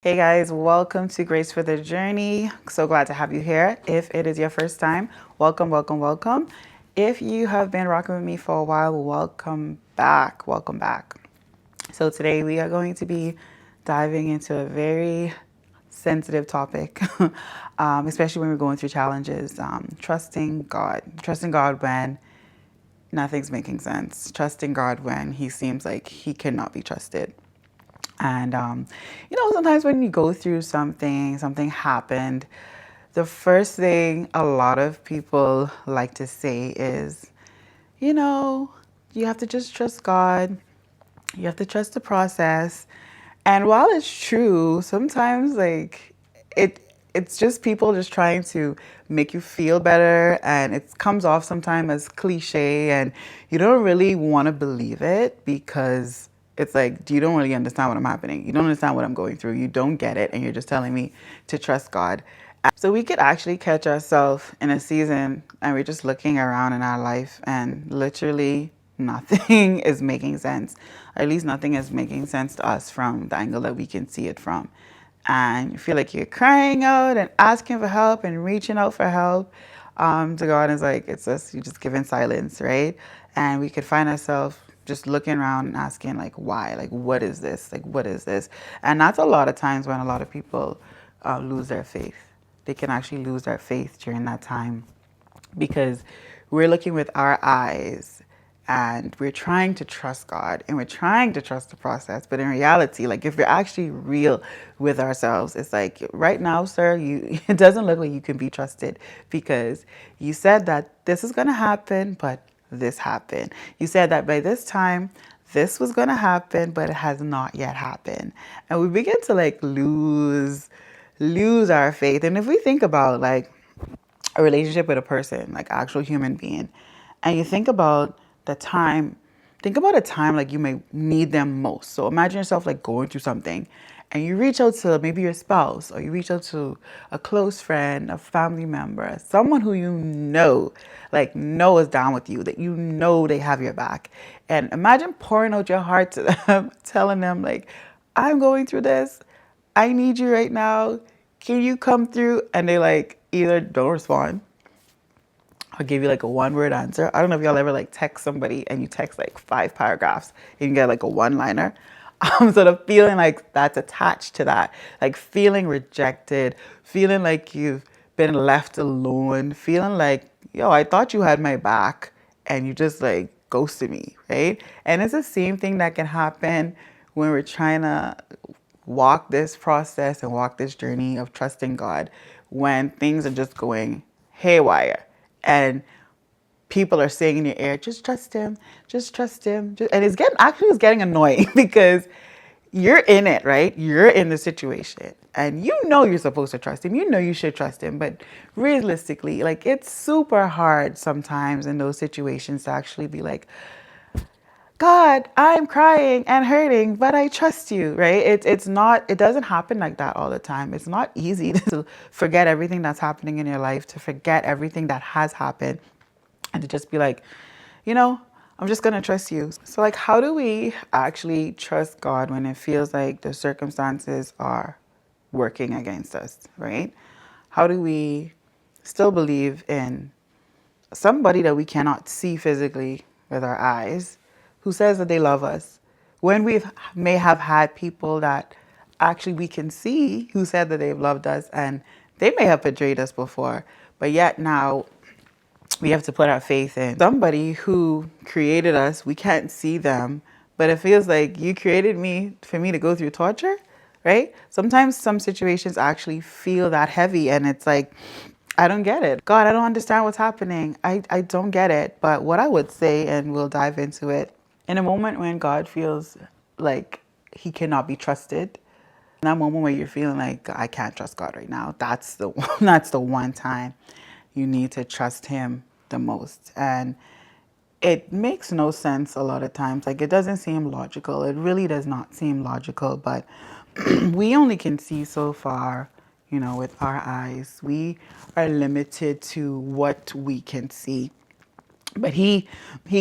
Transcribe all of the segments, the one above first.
Hey guys, welcome to Grace for the Journey. So glad to have you here. If it is your first time, welcome, welcome, welcome. If you have been rocking with me for a while, welcome back, welcome back. So today we are going to be diving into a very sensitive topic, especially when we're going through challenges. Trusting God when nothing's making sense, trusting God when He seems like He cannot be trusted. And, sometimes when you go through something happened, the first thing a lot of people like to say is, you know, you have to just trust God. You have to trust the process. And while it's true, sometimes it's just people just trying to make you feel better, and it comes off sometimes as cliche, and you don't really want to believe it because it's like you don't really understand what I'm happening. You don't understand what I'm going through. You don't get it, and you're just telling me to trust God. So we could actually catch ourselves in a season and we're just looking around in our life and literally nothing is making sense. Or at least nothing is making sense to us from the angle that we can see it from. And you feel like you're crying out and asking for help and reaching out for help to God. It's like, it's just, you just give in silence, right? And we could find ourselves just looking around and asking like, why? Like, what is this? Like, what is this? And that's a lot of times when a lot of people lose their faith. They can actually lose their faith during that time because we're looking with our eyes and we're trying to trust God and we're trying to trust the process. But in reality, like if we're actually real with ourselves, it's like right now, sir, it doesn't look like you can be trusted because you said that this is going to happen, but this happened. You said that by this time, this was going to happen, but it has not yet happened. And we begin to like lose our faith. And if we think about like a relationship with a person, like actual human being, and you think about a time like you may need them most. So imagine yourself like going through something and you reach out to maybe your spouse or you reach out to a close friend, a family member, someone who like know is down with you, that you know they have your back. And imagine pouring out your heart to them, telling them like, I'm going through this. I need you right now. Can you come through? And they like either don't respond or give you like a one word answer. I don't know if y'all ever like text somebody and you text like 5 paragraphs and you get like a one liner. So the feeling like that's attached to that, like feeling rejected, feeling like you've been left alone, feeling like, yo, I thought you had my back and you just like ghosted me, right? And it's the same thing that can happen when we're trying to walk this process and walk this journey of trusting God when things are just going haywire and people are saying in your ear, just trust him, just trust him. And it's getting annoying because you're in it, right? You're in the situation and you know you're supposed to trust him. You know you should trust him. But realistically, like it's super hard sometimes in those situations to actually be like, God, I'm crying and hurting, but I trust you, right? It doesn't happen like that all the time. It's not easy to forget everything that's happening in your life, to forget everything that has happened, and to just be like, I'm just going to trust you. So, like, how do we actually trust God when it feels like the circumstances are working against us, right? How do we still believe in somebody that we cannot see physically with our eyes who says that they love us when we may have had people that actually we can see who said that they've loved us and they may have betrayed us before, but yet now we have to put our faith in somebody who created us. We can't see them, but it feels like you created me for me to go through torture, right? Sometimes some situations actually feel that heavy and it's like, I don't get it. God, I don't understand what's happening. I don't get it. But what I would say, and we'll dive into it, in a moment when God feels like he cannot be trusted, in that moment where you're feeling like I can't trust God right now, that's the one time you need to trust him the most. And it makes no sense a lot of times. Like it doesn't seem logical. It really does not seem logical, but we only can see so far, with our eyes. We are limited to what we can see. But he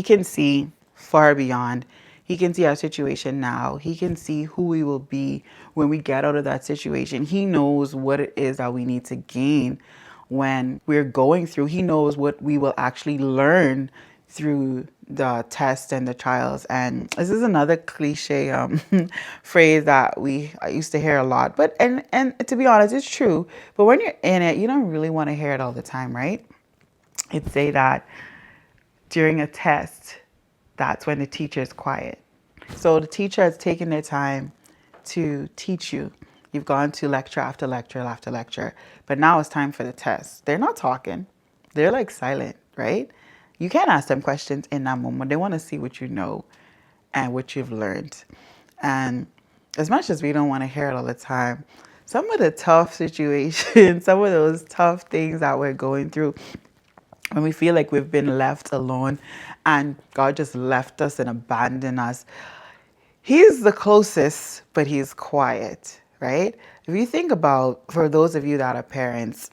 can see far beyond. He can see our situation now. He can see who we will be when we get out of that situation. He knows what it is that we need to gain when we're going through. He knows what we will actually learn through the tests and the trials. And this is another cliche phrase that I used to hear a lot. But and to be honest, it's true. But when you're in it, you don't really want to hear it all the time, right? It'd say that during a test, that's when the teacher is quiet. So the teacher has taken their time to teach you. You've gone to lecture after lecture after lecture, but now it's time for the test. They're not talking. They're like silent, right? You can't ask them questions in that moment. They want to see what you know and what you've learned. And as much as we don't want to hear it all the time, some of the tough situations, some of those tough things that we're going through, when we feel like we've been left alone and God just left us and abandoned us, He's the closest, but He's quiet, right? If you think about, for those of you that are parents,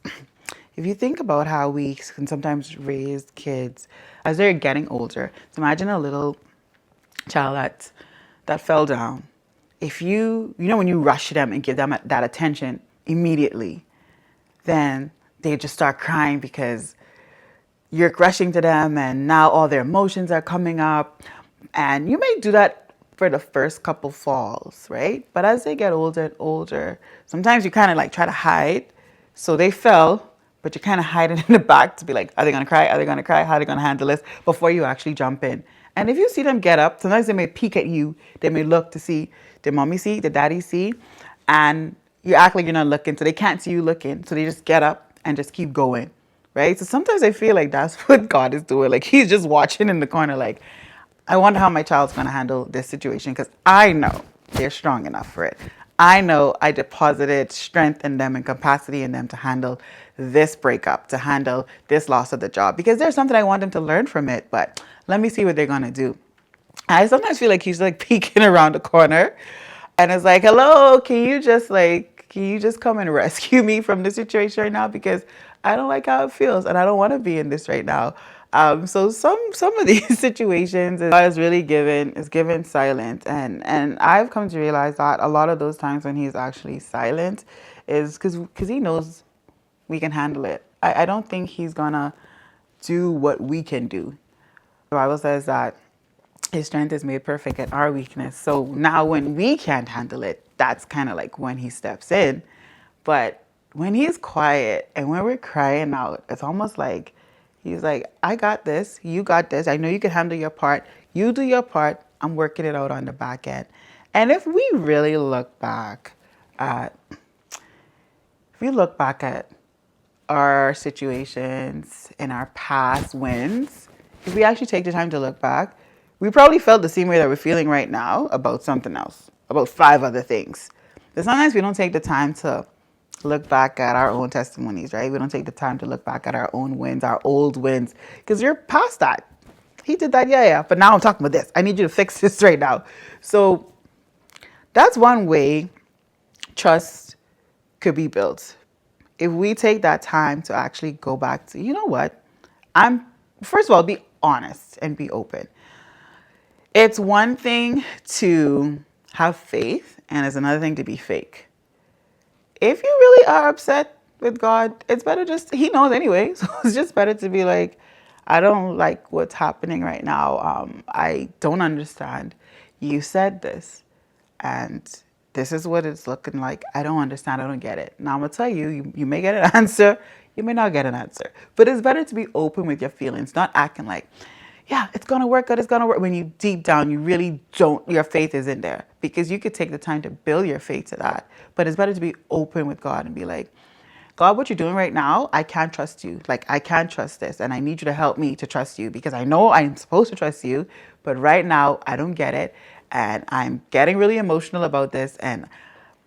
if you think about how we can sometimes raise kids as they're getting older, so imagine a little child that fell down. If when you rush them and give them that attention immediately, then they just start crying because you're rushing to them and now all their emotions are coming up. And you may do that for the first couple falls, right? But as they get older and older, sometimes you kind of like try to hide. So they fell, but you're kind of hiding in the back to be like, are they going to cry? Are they going to cry? How are they going to handle this before you actually jump in? And if you see them get up, sometimes they may peek at you. They may look to see, did mommy see? Did daddy see? And you act like you're not looking, so they can't see you looking. So they just get up and just keep going, right? So sometimes I feel like that's what God is doing. Like He's just watching in the corner, like, I wonder how my child's going to handle this situation because I know they're strong enough for it. I know I deposited strength in them and capacity in them to handle this breakup, to handle this loss of the job because there's something I want them to learn from it. But let me see what they're going to do. I sometimes feel like He's like peeking around the corner and it's like, hello, can you just come and rescue me from this situation right now? Because I don't like how it feels and I don't want to be in this right now. So some of these situations God is given silent, and I've come to realize that a lot of those times when He's actually silent is because He knows we can handle it. I don't think He's gonna do what we can do. The Bible says that His strength is made perfect at our weakness. So now when we can't handle it, that's kind of like when He steps in. But when He's quiet and when we're crying out, it's almost like He's like, I got this. You got this. I know you can handle your part. You do your part. I'm working it out on the back end. And if we really look back at, our situations and our past wins, if we actually take the time to look back, we probably felt the same way that we're feeling right now about something else, about 5 other things. But sometimes we don't take the time to look back at our own testimonies, right? We don't take the time to look back at our own wins, our old wins, because you're past that. He did that, yeah. But now I'm talking about this. I need you to fix this right now. So that's one way trust could be built. If we take that time to actually go back to, you know what? First of all, be honest and be open. It's one thing to have faith, and it's another thing to be fake. If you really are upset with God, it's better He knows anyway. So it's just better to be like, I don't like what's happening right now. I don't understand. You said this, and this is what it's looking like. I don't understand. I don't get it. Now I'm going to tell you, you may get an answer. You may not get an answer. But it's better to be open with your feelings, not acting like, yeah, it's going to work out. It's going to work. When you deep down, you really don't, your faith isn't there. Because you could take the time to build your faith to that. But it's better to be open with God and be like, God, what you're doing right now, I can't trust you. Like, I can't trust this. And I need you to help me to trust you because I know I'm supposed to trust you. But right now, I don't get it. And I'm getting really emotional about this. And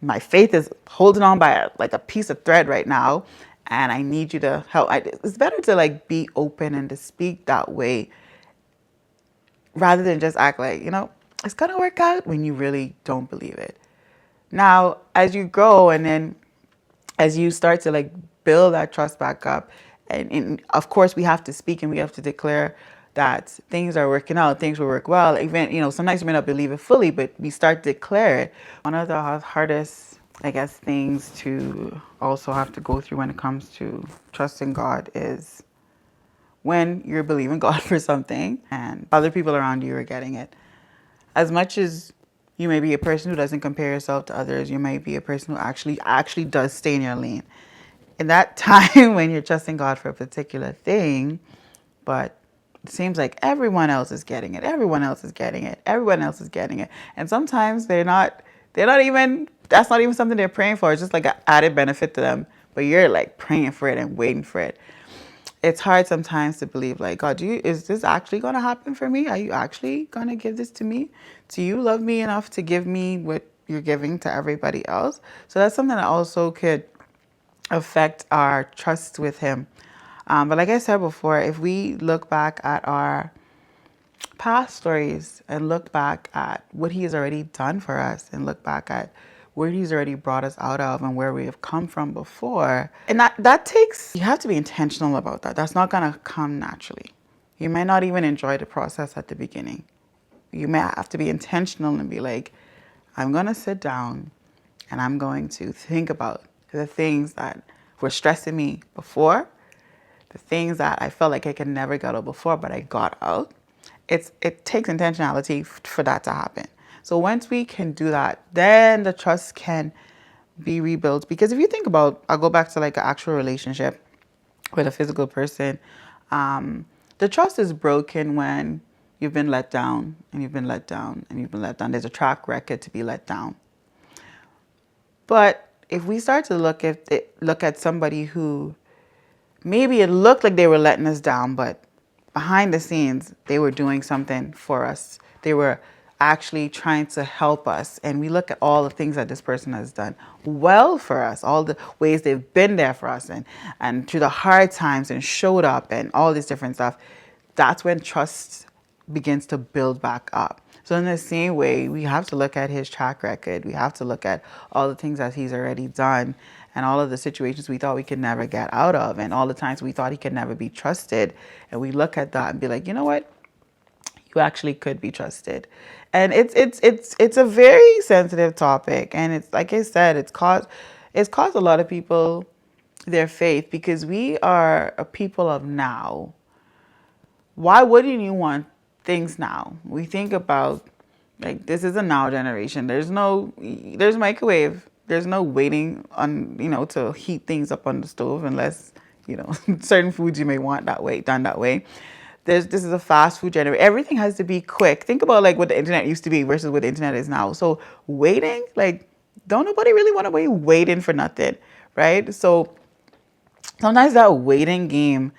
my faith is holding on by a piece of thread right now. And I need you to help. It's better to like be open and to speak that way rather than just act like, it's going to work out when you really don't believe it. Now, as you grow and then as you start to like build that trust back up, and of course we have to speak and we have to declare that things are working out, things will work well. Even, sometimes we may not believe it fully, but we start to declare it. One of the hardest, I guess, things to also have to go through when it comes to trusting God is when you're believing God for something and other people around you are getting it. As much as you may be a person who doesn't compare yourself to others, you may be a person who actually does stay in your lane. In that time when you're trusting God for a particular thing, but it seems like everyone else is getting it. Everyone else is getting it. Everyone else is getting it. And sometimes they're not even, that's not even something they're praying for. It's just like an added benefit to them. But you're like praying for it and waiting for it. It's hard sometimes to believe, like, God, is this actually going to happen for me? Are you actually going to give this to me? Do you love me enough to give me what you're giving to everybody else? So that's something that also could affect our trust with him. But like I said before, if we look back at our past stories and look back at what he has already done for us and look back at where he's already brought us out of and where we have come from before, and that takes, you have to be intentional about that. That's not going to come naturally. You might not even enjoy the process at the beginning. You may have to be intentional and be like, I'm going to sit down and I'm going to think about the things that were stressing me before, the things that I felt like I could never get out before, but I got out. It takes intentionality for that to happen. So once we can do that, then the trust can be rebuilt. Because if you think about, I'll go back to like an actual relationship with a physical person. The trust is broken when you've been let down and you've been let down and you've been let down. There's a track record to be let down. But if we start to look at somebody who maybe it looked like they were letting us down, but behind the scenes, they were doing something for us. They were actually trying to help us. And we look at all the things that this person has done well for us, all the ways they've been there for us and through the hard times and showed up and all this different stuff. That's when trust begins to build back up. So in the same way, we have to look at his track record. We have to look at all the things that he's already done and all of the situations we thought we could never get out of and all the times we thought he could never be trusted. And we look at that and be like, you know what? You actually could be trusted. And it's a very sensitive topic. And it's, like I said, it's caused a lot of people their faith, because we are a people of now. Why wouldn't you want things now? We think about, like, this is a now generation. There's microwave. There's no waiting on, to heat things up on the stove unless, certain foods you may want that way, done that way. This is a fast food generation. Everything has to be quick. Think about like what the internet used to be versus what the internet is now. So waiting, like, don't nobody really want to be waiting for nothing, right? So sometimes that waiting game,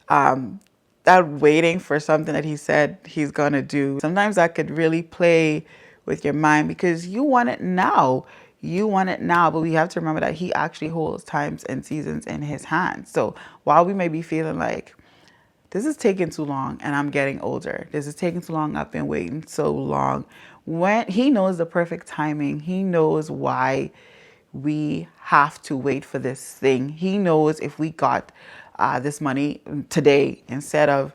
that waiting for something that he said he's gonna do, sometimes that could really play with your mind because you want it now. You want it now, but we have to remember that he actually holds times and seasons in his hands. So while we may be feeling like, this is taking too long and I'm getting older, this is taking too long, I've been waiting so long, when he knows the perfect timing, he knows why we have to wait for this thing. He knows if we got this money today instead of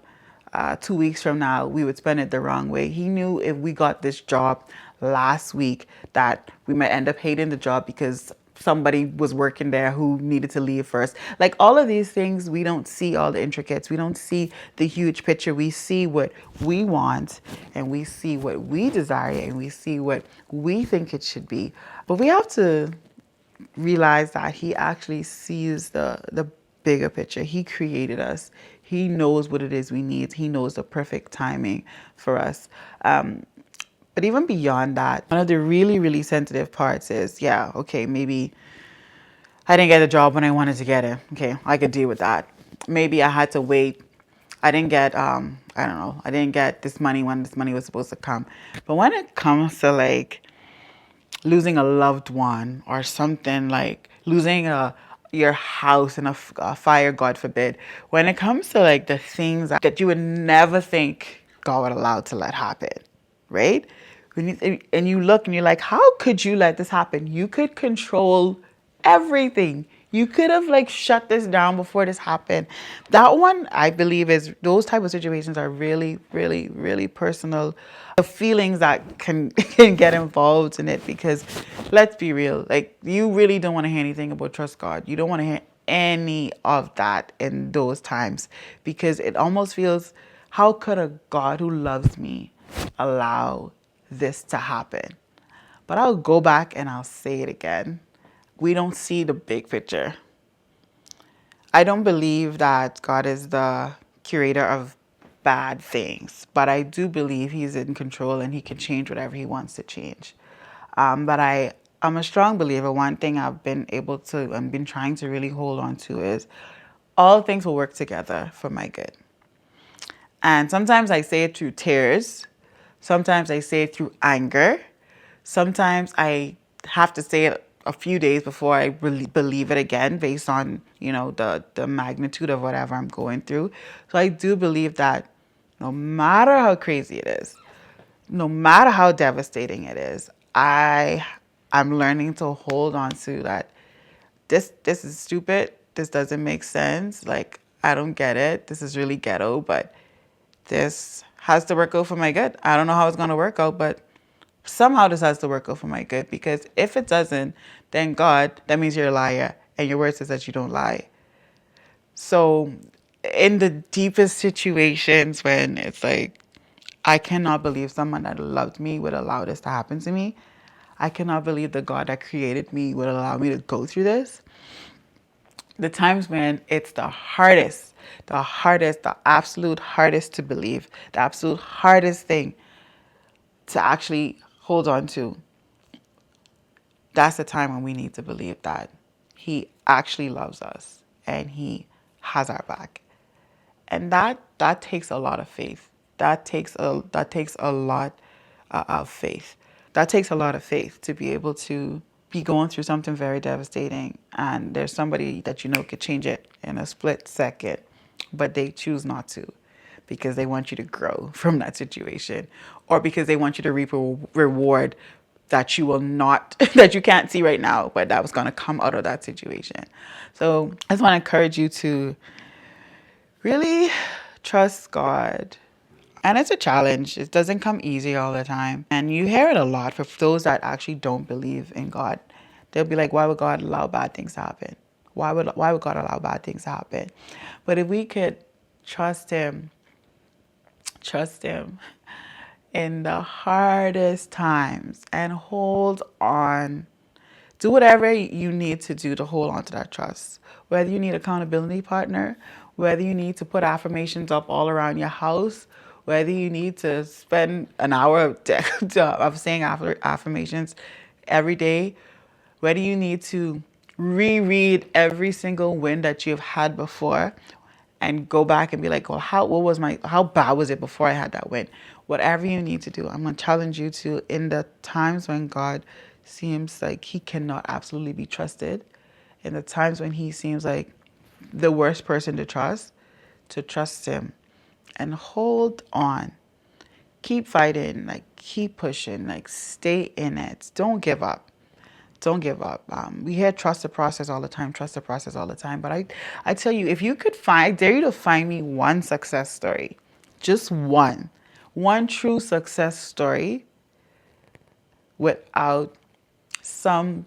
2 weeks from now, we would spend it the wrong way. He knew if we got this job last week that we might end up hating the job because somebody was working there who needed to leave first. Like, all of these things, we don't see all the intricates. We don't see the huge picture. We see what we want and we see what we desire and we see what we think it should be. But we have to realize that he actually sees the bigger picture. He created us. He knows what it is we need. He knows the perfect timing for us. But even beyond that, one of the really, really sensitive parts is, yeah, okay, maybe I didn't get a job when I wanted to get it. Okay, I could deal with that. Maybe I had to wait. I didn't get, I don't know, I didn't get this money when this money was supposed to come. But when it comes to like losing a loved one or something, like losing your house in a fire, God forbid, when it comes to like the things that you would never think God would allow to let happen, right? And you look and you're like, how could you let this happen? You could control everything. You could have like shut this down before this happened. That one, I believe, is those type of situations are really, really, really personal. The feelings that can can get involved in it because, let's be real, like you really don't want to hear anything about trust God. You don't want to hear any of that in those times because it almost feels, how could a God who loves me allow this to happen? But I'll go back and I'll say it again. We don't see the big picture. I don't believe that God is the curator of bad things, but I do believe He's in control and He can change whatever He wants to change. I'm a strong believer. One thing I've been able to and been trying to really hold on to is all things will work together for my good. And sometimes I say it through tears. Sometimes I say it through anger. Sometimes I have to say it a few days before I really believe it again based on, the magnitude of whatever I'm going through. So I do believe that no matter how crazy it is, no matter how devastating it is, I'm learning to hold on to that. This is stupid. This doesn't make sense. Like, I don't get it. This is really ghetto, but this has to work out for my good. I don't know how it's going to work out, but somehow this has to work out for my good, because if it doesn't, then God, that means you're a liar, and your word says that you don't lie. So in the deepest situations when it's like, I cannot believe someone that loved me would allow this to happen to me. I cannot believe the God that created me would allow me to go through this. The times when it's the absolute hardest to believe, the absolute hardest thing to actually hold on to, that's the time when we need to believe that He actually loves us and He has our back. And that takes a lot of faith. That takes a lot of faith. That takes a lot of faith to be able to be going through something very devastating, and there's somebody that could change it in a split second, but they choose not to because they want you to grow from that situation, or because they want you to reap a reward that you will not, that you can't see right now, but that was going to come out of that situation. So I just want to encourage you to really trust God. And it's a challenge. It doesn't come easy all the time. And you hear it a lot for those that actually don't believe in God. They'll be like, why would God allow bad things to happen? Why would God allow bad things to happen? But if we could trust Him in the hardest times and hold on, do whatever you need to do to hold on to that trust. Whether you need an accountability partner, whether you need to put affirmations up all around your house, whether you need to spend an hour of saying affirmations every day, whether you need to reread every single win that you've had before and go back and be like, well, how bad was it before I had that win? Whatever you need to do, I'm going to challenge you to, in the times when God seems like He cannot absolutely be trusted, in the times when He seems like the worst person to trust Him and hold on. Keep fighting, like keep pushing, like stay in it. Don't give up. Don't give up. We hear trust the process all the time, trust the process all the time. But I tell you, if you could I dare you to find me one success story, just one true success story without some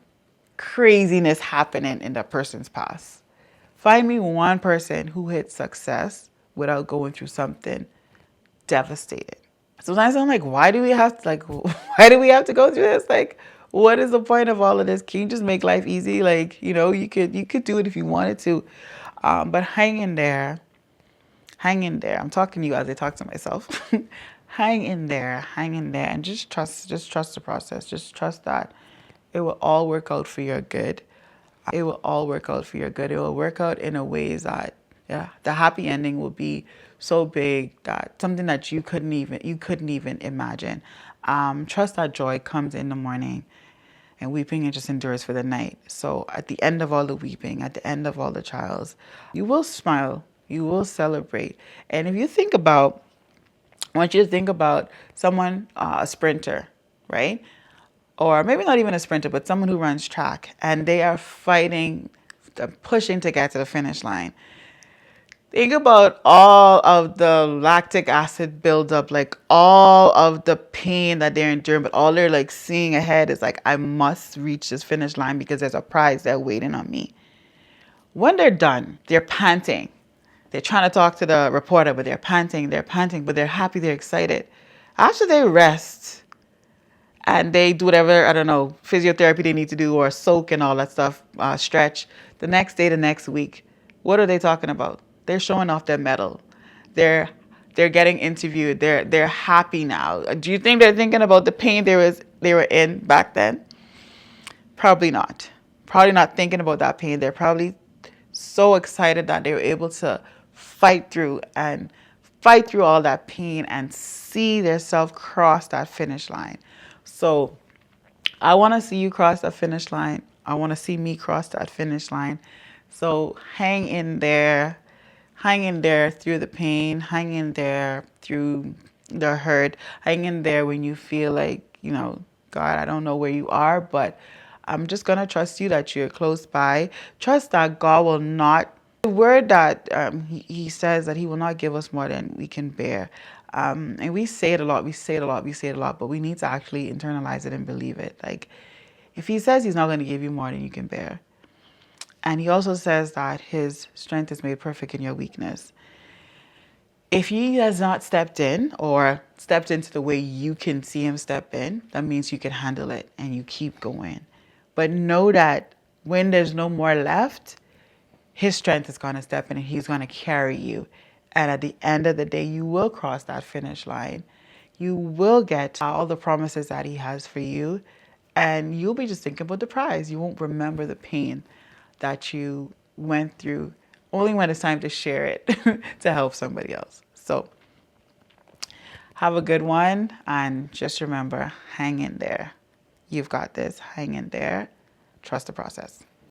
craziness happening in that person's past. Find me one person who hit success without going through something devastating. Sometimes I'm like, why do we have to why do we have to go through this? Like, what is the point of all of this? Can you just make life easy? Like, you could do it if you wanted to. But hang in there. Hang in there. I'm talking to you as I talk to myself. Hang in there, and just trust the process. Just trust that it will all work out for your good. It will all work out for your good. It will work out in a ways that, yeah, the happy ending will be so big that something that you couldn't even imagine. Trust that joy comes in the morning, and weeping it just endures for the night. So at the end of all the weeping, at the end of all the trials, you will smile, you will celebrate. And if you think about, I want you to think about someone, a sprinter, right? Or maybe not even a sprinter, but someone who runs track, and they are fighting pushing to get to the finish line. Think about all of the lactic acid buildup, like all of the pain that they're enduring, but all they're like seeing ahead is like, I must reach this finish line because there's a prize that's waiting on me. When they're done, they're panting. They're trying to talk to the reporter, but they're panting, but they're happy, they're excited. After they rest and they do whatever, I don't know, physiotherapy they need to do or soak and all that stuff, stretch, the next day, the next week, what are they talking about? They're showing off their medal. They're getting interviewed. They're happy now. Do you think they're thinking about the pain they were in back then? Probably not. Probably not thinking about that pain. They're probably so excited that they were able to fight through all that pain and see themselves cross that finish line. So I want to see you cross that finish line. I want to see me cross that finish line. So hang in there through the pain, hang in there through the hurt, hang in there when you feel like, God, I don't know where you are, but I'm just going to trust you that you're close by. Trust that God will not, the word that he says that he will not give us more than we can bear. And we say it a lot, but we need to actually internalize it and believe it. Like, if he says he's not going to give you more than you can bear, and he also says that his strength is made perfect in your weakness. If he has not stepped in or stepped into the way you can see him step in, that means you can handle it and you keep going. But know that when there's no more left, his strength is going to step in and he's going to carry you. And at the end of the day, you will cross that finish line. You will get all the promises that he has for you. And you'll be just thinking about the prize. You won't remember the pain that you went through only when it's time to share it to help somebody else. So have a good one. And just remember, hang in there. You've got this. Hang in there. Trust the process.